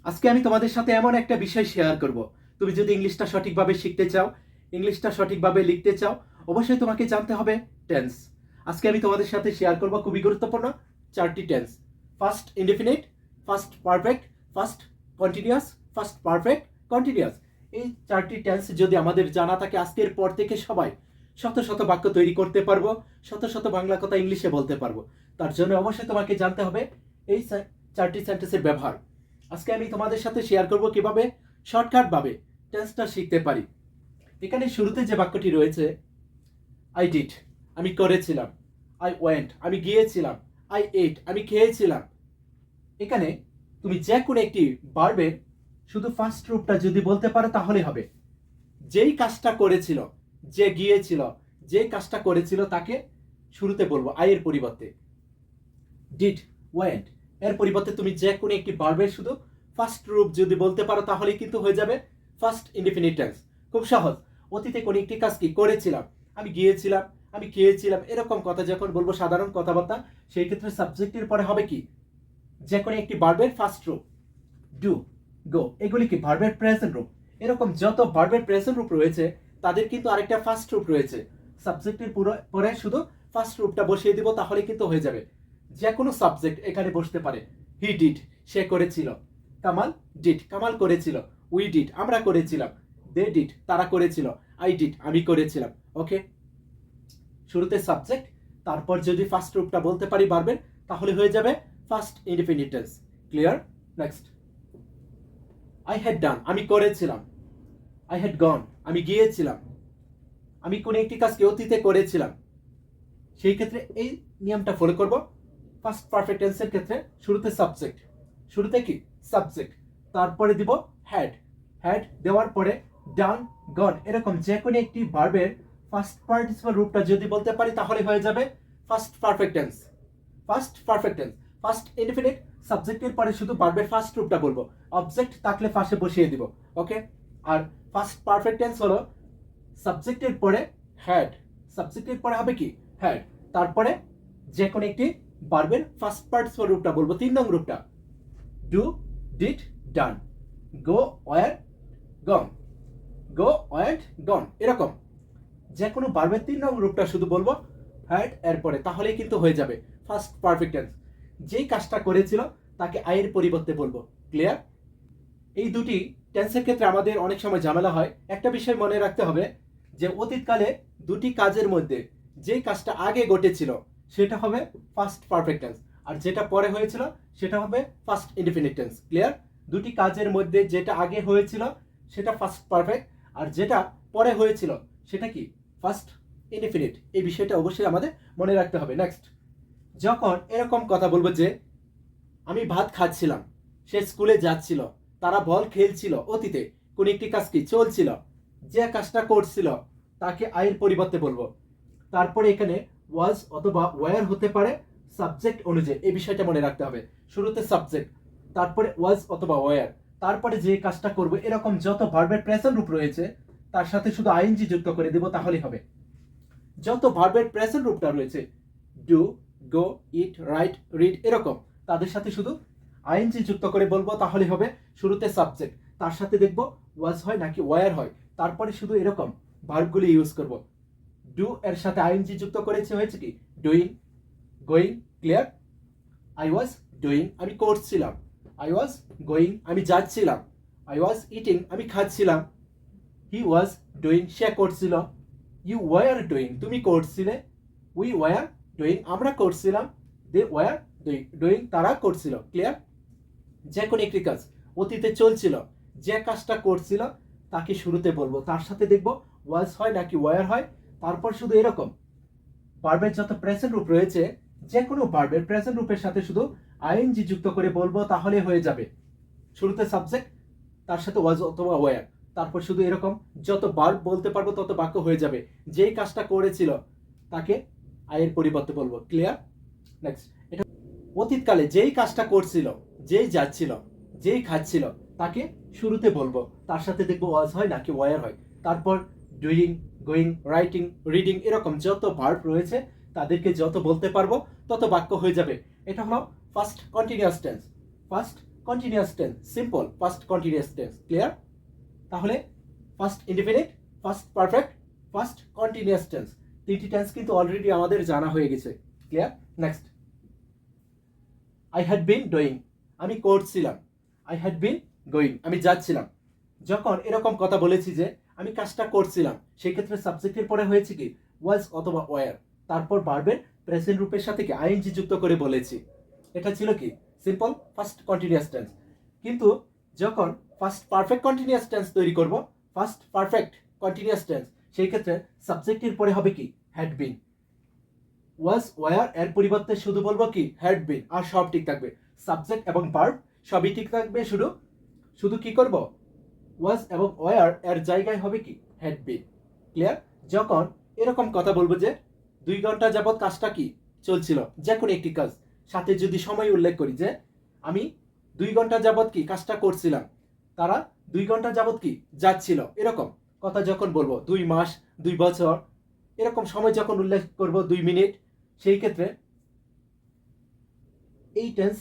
আজকে আমি তোমাদের সাথে এমন একটা বিষয় শেয়ার করব। তুমি যদি ইংলিশটা সঠিকভাবে শিখতে চাও, ইংলিশটা সঠিকভাবে লিখতে চাও, অবশ্যই তোমাকে জানতে হবে টেন্স। আজকে আমি তোমাদের সাথে শেয়ার করব খুবই গুরুত্বপূর্ণ চারটি tense. First indefinite, first perfect, first continuous, first perfect continuous. এই চারটি টেন্স যদি আমাদের জানা থাকে, আজকের পর থেকে সবাই শত শত বাক্য তৈরি করতে পারবো, শত শত বাংলা কথা ইংলিশে বলতে পারবো। তার জন্য অবশ্যই তোমাকে জানতে হবে এই চারটি সেন্টেন্সের ব্যবহার। আজকে আমি তোমাদের সাথে শেয়ার করব কিভাবে শর্টকাটভাবে টেন্সটা শিখতে পারি। এখানে শুরুতে যে বাক্যটি রয়েছে, আই ডিড, আমি করেছিলাম। আই ওয়েন্ট, আমি গিয়েছিলাম। আই এট, আমি খেয়েছিলাম। এখানে তুমি যে কোনো একটি ভার্বের শুধু ফার্স্ট রূপটা যদি বলতে পারো তাহলে হবে। যেই কাজটা করেছিল, যে গিয়েছিল, যে কাজটা করেছিল তাকে শুরুতে বলবো আই এর পরিবর্তে। ডিড, ওয়েন্ট এর পরিবর্তে তুমি যে কোনো একটি ভার্বের শুধু ফার্স্ট রূপ যদি বলতে পারো তাহলেই কিন্তু হয়ে যাবে ফার্স্ট ইনডিফিনিট টেন্স। খুব সহজ। অতীতে কোনো একটি কাজ কি করেছিলাম, আমি গিয়েছিলাম, আমি খেয়েছিলাম, এরকম কথা যখন বলবো সাধারণ কথাবার্তা, সেই ক্ষেত্রে সাবজেক্টের পরে হবে কি যে কোনো একটি ভার্বের ফার্স্ট রূপ। ডু, গো এগুলি কি ভার্বের প্রেজেন্ট রূপ। এরকম যত ভার্বের প্রেজেন্ট রূপ রয়েছে তাদের কিন্তু আরেকটা ফার্স্ট রূপ রয়েছে। সাবজেক্টের পরে শুধু ফার্স্ট রূপটা বসিয়ে দিব তাহলে কিন্তু হয়ে যাবে। যে কোনো সাবজেক্ট এখানে বসতে পারে। হি ডিড, সে করেছিল। কামাল ডিড, কামাল করেছিল। উই ডিড, আমরা করেছিলাম। দে ডিড, তারা করেছিল। আই ডিড, আমি করেছিলাম। ওকে, শুরুতে সাবজেক্ট, তারপর যদি ফার্স্ট রূপটা বলতে পারি ভার্বের তাহলে হয়ে যাবে first indefinite tense. Clear? Next, I had done, আমি করেছিলাম। আই হ্যাড গন, আমি গিয়েছিলাম। আমি কোনো একটি কাজকে অতীতে করেছিলাম। সেই ক্ষেত্রে এই নিয়মটা ফলো করব। ফার্স্ট পারফেক্ট টেন্সের ক্ষেত্রে শুরুতে সাবজেক্ট, শুরুতে কি সাবজেক্ট, তারপরে দিব হ্যাড, হ্যাড দেওয়ার পরে ডান, গন এরকম যে কোনো একটি ভার্বের ফার্স্ট পার্টিসিপাল রূপটা যদি বলতে পারি তাহলে হয়ে যাবে first perfect tense. First perfect tense, first indefinite, সাবজেক্টের পরে শুধু ভার্বের ফার্স্ট রূপটা বলবো, অবজেক্ট থাকলে ফার্স্টে বসিয়ে দিব। ওকে, আর ফার্স্ট পারফেক্ট টেন্স হলো সাবজেক্টের পরে হ্যাড, সাবজেক্টের পরে হবে কি হ্যাড, তারপরে যে কোনো একটি ভার্বের ফার্স্ট পার্টিসিপাল রূপটা বলবো, 3 নং রূপটা। Do, did, done. Go, were, gone. Go, went, gone এরকম যে কোনো ভার্বের 3 নং রূপটা শুধু বলবো হ্যাড এর পরে, তাহলেই কিন্তু হয়ে যাবে ফার্স্ট পারফেক্ট টেন্স। যেই কাজটা করেছিল তাকে আয়ের পরিবর্তে বলবো। ক্লিয়ার? এই দুটি টেন্সের ক্ষেত্রে আমাদের অনেক সময় ঝামেলা হয়। একটা বিষয় মনে রাখতে হবে যে অতীতকালে দুটি কাজের মধ্যে যে কাজটা আগে ঘটেছিল সেটা হবে ফার্স্ট পারফেক্ট টেন্স, আর যেটা পরে হয়েছিল সেটা হবে ফার্স্ট ইনডিফিনিট টেন্স। ক্লিয়ার? দুটি কাজের মধ্যে যেটা আগে হয়েছিল সেটা ফার্স্ট পারফেক্ট, আর যেটা পরে হয়েছিল সেটা কি ফার্স্ট ইনডিফিনিট। এই বিষয়টা অবশ্যই আমাদের মনে রাখতে হবে। নেক্সট, যখন এরকম কথা বলবো যে আমি ভাত খাচ্ছিলাম, সে স্কুলে যাচ্ছিল, তারা বল খেলছিল, অতীতে কোন একটি কাজ কি চলছিল, যে কাজটা করছিল তাকে আইয়ের পরিবর্তে বলবো। তারপরে এখানে ওয়াজ অথবা ওয়ার হতে পারে সাবজেক্ট অনুযায়ী, এই বিষয়টা মনে রাখতে হবে। শুরুতে সাবজেক্ট, তারপরে ওয়াজ অথবা ওয়ার, তারপরে যে কাজটা করব, এরকম যত ভার্বের প্রেজেন্ট রূপ রয়েছে তার সাথে শুধু আইএনজি যুক্ত করে দেব তাহলেই হবে। যত ভার্বের প্রেজেন্ট রূপটা রয়েছে, do, go, it, right, read এরকম, তাদের সাথে শুধু আইএনজি যুক্ত করে বলবো তাহলে হবে। শুরুতে সাবজেক্ট, তার সাথে দেখবো ওয়াজ হয় নাকি ওয়ার হয়, তারপরে শুধু এরকম ভার্বগুলি ইউজ করব। ডু এর সাথে আইএনজি যুক্ত করেছে, হয়েছে কি doing, going. Clear? I was doing, আমি করছিলাম। আই ওয়াজ গোয়িং, আমি যাচ্ছিলাম। আই ওয়াজ ইটিং, আমি খাচ্ছিলাম। হি ওয়াজ ডুইং, সে করছিল। ইউ ওয়ার ডুইং, তুমি করছিলে। উই ওয়ার ডুইং, আমরা করছিলাম। দে ওয়ার ডুইং, তারা করছিল। ক্লিয়ার? যে কোনো একটি কাজ অতীতে চলছিল, যে কাজটা করছিল তাকে শুরুতে বলবো, তার সাথে দেখবো ওয়াজ হয় নাকি ওয়ার হয়, তারপর শুধু এরকম ভার্বের যত প্রেজেন্ট রূপ রয়েছে যে কোনো ভার্বের প্রেজেন্ট রূপের সাথে শুধু আইএনজি যুক্ত করে বলবো তাহলে হয়ে যাবে। শুরুতে সাবজেক্ট, তার সাথে ওয়াজ অথবা ওয়ার, তারপর শুধু এরকম যত ভার্ব বলতে পারবো তত বাক্য হয়ে যাবে। যেই কাজটা করেছিল তাকে আয়ের পরিবর্তে বলবো। ক্লিয়ার? নেক্সট, এটা অতীতকালে যেই কাজটা করছিল, যেই যাচ্ছিল, যেই খাচ্ছিল তাকে শুরুতে বলবো, তার সাথে দেখবো ওয়াজ হয় নাকি ওয়ার হয়, তারপর ডুইং, গোয়িং, রাইটিং, রিডিং এরকম যত ভার্ব রয়েছে তাদেরকে যত বলতে পারবো তত বাক্য হয়ে যাবে। এটা হলো first continuous tense. First continuous tense, simple first continuous tense. Clear? তাহলে first indefinite, first perfect, first continuous tense, তিনটি টেন্স কিন্তু অলরেডি আমাদের জানা হয়ে গেছে। ক্লিয়ার? Next, I had been doing, আমি করছিলাম। আই হ্যাড বিন গোয়িং, আমি যাচ্ছিলাম। যখন এরকম কথা বলেছি যে আমি কাজটা করছিলাম, সেই ক্ষেত্রে সাবজেক্টের পরে হয়েছে কি ওয়াজ অথবা ওয়ার, তারপর ভার্বের প্রেজেন্ট রূপের সাথে কি আইএনজি যুক্ত করে বলেছি। এটা ছিল কি সিম্পল ফার্স্ট কন্টিনিউয়াস টেন্স। কিন্তু যখন ফার্স্ট পারফেক্ট কন্টিনিউয়াস টেন্স তৈরি করব, ফার্স্ট পারফেক্ট কন্টিনিউয়াস টেন্স, সেই ক্ষেত্রে সাবজেক্টের পরে হবে কি হ্যাড বিন। ওয়াজ ওয়ার এর পরিবর্তে শুধু বলবো কি হ্যাড বিন, আর সব ঠিক থাকবে, সাবজেক্ট এবং ভার্ব সবই ঠিক থাকবে, শুধু শুধু কি করব ওয়াজ এবং ওয়ার এর জায়গায় হবে কি হ্যাড বিন। ক্লিয়ার? যখন এরকম কথা বলবো যে 2 ঘন্টা যাবত কাজটা কি চলছিল, যে কোনো একটি কাজ, সাথে যদি সময় উল্লেখ করি যে আমি 2 ঘন্টা যাবত কি কাজটা করছিলাম, তারা 2 ঘন্টা যাবত কি যাচ্ছিল, এরকম কথা যখন বলবো, 2 মাস, 2 বছর, এরকম সময় যখন উল্লেখ করব, 2 মিনিট, সেই ক্ষেত্রে এই টেন্স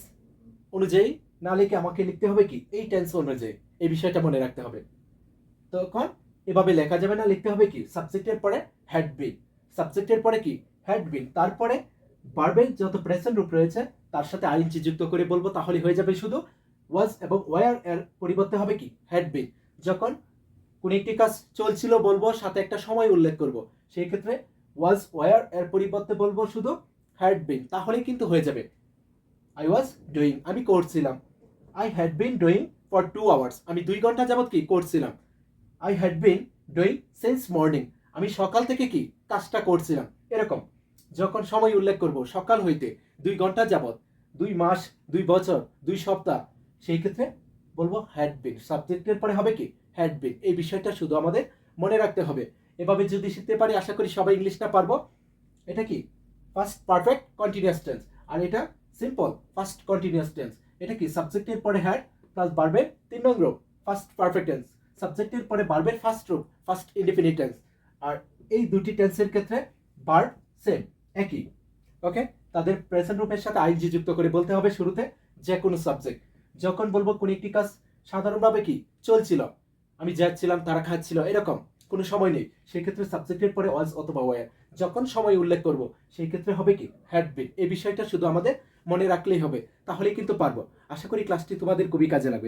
অনুযায়ী না লিখে আমাকে লিখতে হবে কি এই টেন্স অনুযায়ী। এই বিষয়টা মনে রাখতে হবে। তখন এভাবে লেখা যাবে না, লিখতে হবে কি সাবজেক্টের পরে হ্যাড বিন, সাবজেক্টের পরে কি হ্যাড বিন, তারপরে ভার্বের যত প্রেজেন্ট রূপ রয়েছে তার সাথে আইএনজি যুক্ত করে বলবো, তাহলে হয়ে যাবে শুধু ওয়াজ এবং ওয়ার এর পরিবর্তে হবে কি হ্যাড বিন। যখন কোন একটি কাজ চলছিল বলবো, সাথে একটা সময় উল্লেখ করব, সেই ক্ষেত্রে ওয়াজ ওয়ার এর পরিবর্তে বলবো শুধু হ্যাড বিন, তাহলেই কিন্তু হয়ে যাবে আই ওয়াজ ডুইং, আমি করছিলাম। I had been doing for 2 hours, আমি 2 ঘন্টা যাবত কি করছিলাম। I had been doing since morning, আমি সকাল থেকে কি কাজটা করছিলাম। এরকম যখন সময় উল্লেখ করব সকাল হইতে 2 ঘন্টা যাবত, 2 মাস, 2 বছর, 2 সপ্তাহ, সেই ক্ষেত্রে বলবো হ্যাড বিন, সাবজেক্টের পরে হবে কি হ্যাড বিন। এই বিষয়টা শুধু আমাদের মনে রাখতে হবে। এভাবে যদি শিখতে পারি, আশা করি সবাই ইংলিশটা পারবো। এটা কি ফার্স্ট পারফেক্ট কন্টিনিউয়াস টেন্স, আর এটা সিম্পল ফার্স্ট কন্টিনিউয়াস টেন্স। এটা কি সাবজেক্টের পরে হ্যাড প্লাস ভার্বের 3 নং রূপ ফার্স্ট পারফেক্ট টেন্স, সাবজেক্টের পরে ভার্বের ফার্স্ট রূপ ফার্স্ট ইনডিফিনিট টেন্স। আর এই দুটি টেন্সের ক্ষেত্রে ভার্ব সেম, একই। ওকে, তাদের প্রেজেন্ট রূপের সাথে আইএনজি যুক্ত করে বলতে হবে শুরুতে যে কোনো সাবজেক্ট। যখন বলবো কোন একটি কাজ সাধারণভাবে কি চলছিল, আমি যাচ্ছিলাম, তারা খাচ্ছিল, এরকম কোনো সময় নেই, সেই ক্ষেত্রে সাবজেক্টের পরে ওয়াজ অথবা ওয়ার। যখন সময় উল্লেখ করব, সেই ক্ষেত্রে হবে কি হ্যাড বিন। এই বিষয়টা শুধু আমাদের মনে রাখলেই হবে, তাহলেই কিন্তু পারবো। আশা করি ক্লাসটি তোমাদের খুবই কাজে লাগবে।